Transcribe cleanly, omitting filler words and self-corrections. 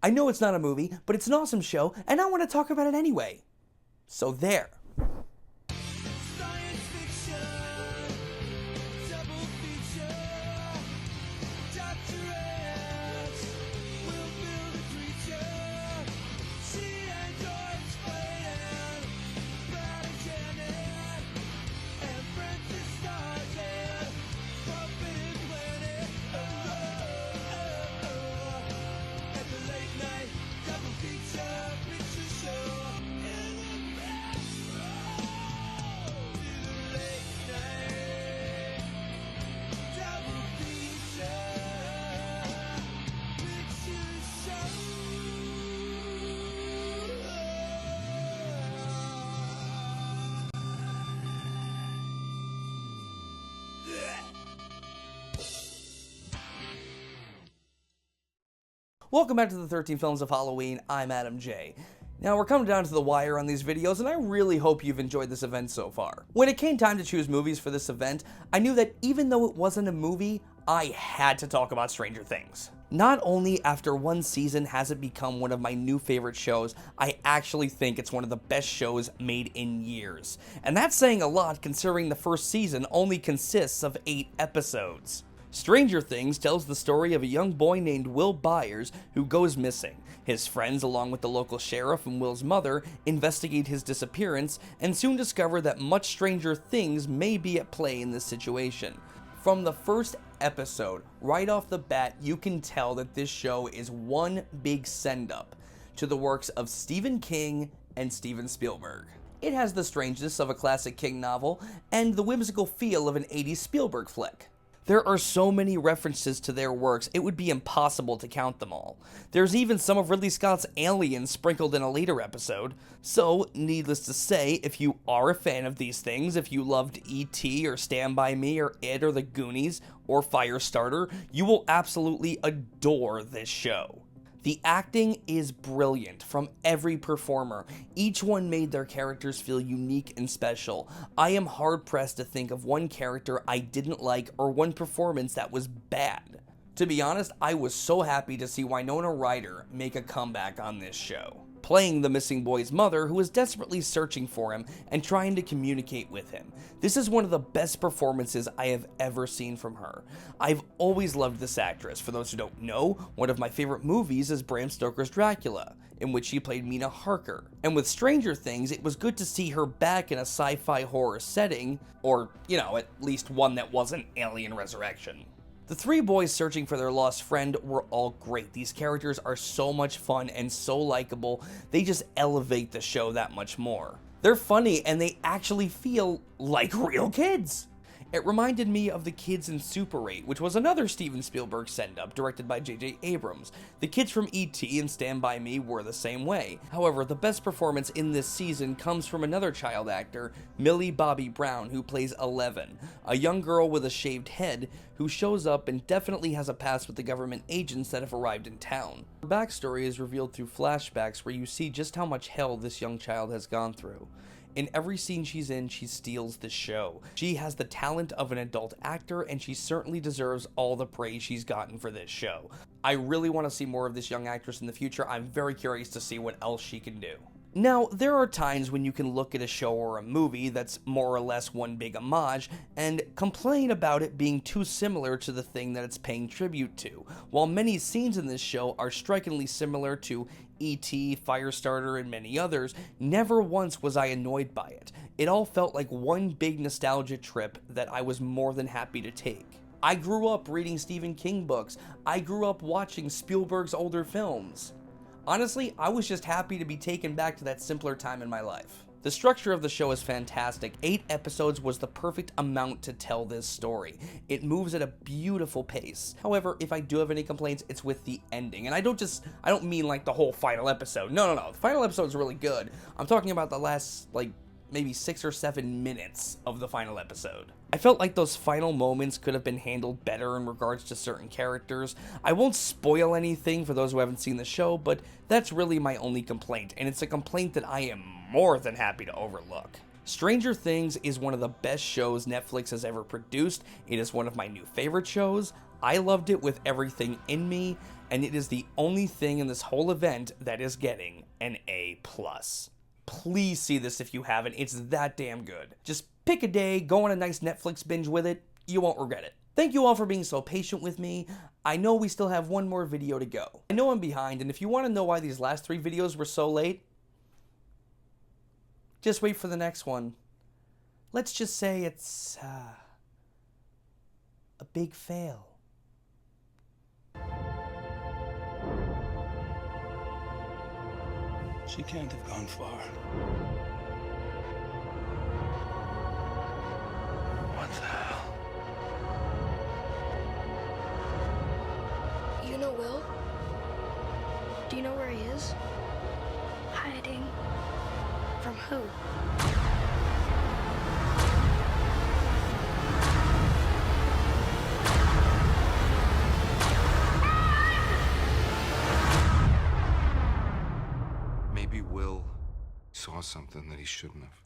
I know it's not a movie, but it's an awesome show, and I want to talk about it anyway. So there. Science fiction, double feature, Dr. X will build a creature. She androids playing Janet and Francis started Forbidden Planet. At the late night double feature picture show. Welcome back to the 13 Films of Halloween. I'm Adam J. Now, we're coming down to the wire on these videos, and I really hope you've enjoyed this event so far. When it came time to choose movies for this event, I knew that even though it wasn't a movie, I had to talk about Stranger Things. Not only after one season has it become one of my new favorite shows, I actually think it's one of the best shows made in years. And that's saying a lot considering the first season only consists of 8 episodes. Stranger Things tells the story of a young boy named Will Byers who goes missing. His friends, along with the local sheriff and Will's mother, investigate his disappearance and soon discover that much stranger things may be at play in this situation. From the first episode, right off the bat, you can tell that this show is one big send-up to the works of Stephen King and Steven Spielberg. It has the strangeness of a classic King novel and the whimsical feel of an 80s Spielberg flick. There are so many references to their works, it would be impossible to count them all. There's even some of Ridley Scott's Aliens sprinkled in a later episode. So, needless to say, if you are a fan of these things, if you loved E.T. or Stand By Me or It or The Goonies or Firestarter, you will absolutely adore this show. The acting is brilliant from every performer. Each one made their characters feel unique and special. I am hard-pressed to think of one character I didn't like or one performance that was bad. To be honest, I was so happy to see Winona Ryder make a comeback on this show, playing the missing boy's mother who is desperately searching for him and trying to communicate with him. This is one of the best performances I have ever seen from her. I've always loved this actress. For those who don't know, one of my favorite movies is Bram Stoker's Dracula, in which she played Mina Harker. And with Stranger Things, it was good to see her back in a sci-fi horror setting, or, at least one that wasn't Alien Resurrection. The 3 boys searching for their lost friend were all great. These characters are so much fun and so likable, they just elevate the show that much more. They're funny and they actually feel like real kids. It reminded me of The Kids in Super 8, which was another Steven Spielberg send-up directed by J.J. Abrams. The kids from E.T. and Stand By Me were the same way. However, the best performance in this season comes from another child actor, Millie Bobby Brown, who plays Eleven, a young girl with a shaved head who shows up and definitely has a past with the government agents that have arrived in town. Her backstory is revealed through flashbacks where you see just how much hell this young child has gone through. In every scene she's in, she steals the show. She has the talent of an adult actor, and she certainly deserves all the praise she's gotten for this show. I really want to see more of this young actress in the future. I'm very curious to see what else she can do. Now, there are times when you can look at a show or a movie that's more or less one big homage and complain about it being too similar to the thing that it's paying tribute to. While many scenes in this show are strikingly similar to E.T., Firestarter, and many others, never once was I annoyed by it. It all felt like one big nostalgia trip that I was more than happy to take. I grew up reading Stephen King books. I grew up watching Spielberg's older films. Honestly, I was just happy to be taken back to that simpler time in my life. The structure of the show is fantastic. 8 episodes was the perfect amount to tell this story. It moves at a beautiful pace. However, if I do have any complaints, it's with the ending. And I don't mean like the whole final episode. No. The final episode is really good. I'm talking about the last, maybe 6 or 7 minutes of the final episode. I felt like those final moments could have been handled better in regards to certain characters. I won't spoil anything for those who haven't seen the show, but that's really my only complaint, and it's a complaint that I am more than happy to overlook. Stranger Things is one of the best shows Netflix has ever produced. It is one of my new favorite shows. I loved it with everything in me, and it is the only thing in this whole event that is getting an A+. Please see this if you haven't, it's that damn good. Just pick a day, go on a nice Netflix binge with it, you won't regret it. Thank you all for being so patient with me. I know we still have one more video to go. I know I'm behind, and if you want to know why these last 3 videos were so late, just wait for the next one. Let's just say it's a big fail. She can't have gone far. What the hell? You know Will? Do you know where he is? Hiding. From who? Maybe Will saw something that he shouldn't have.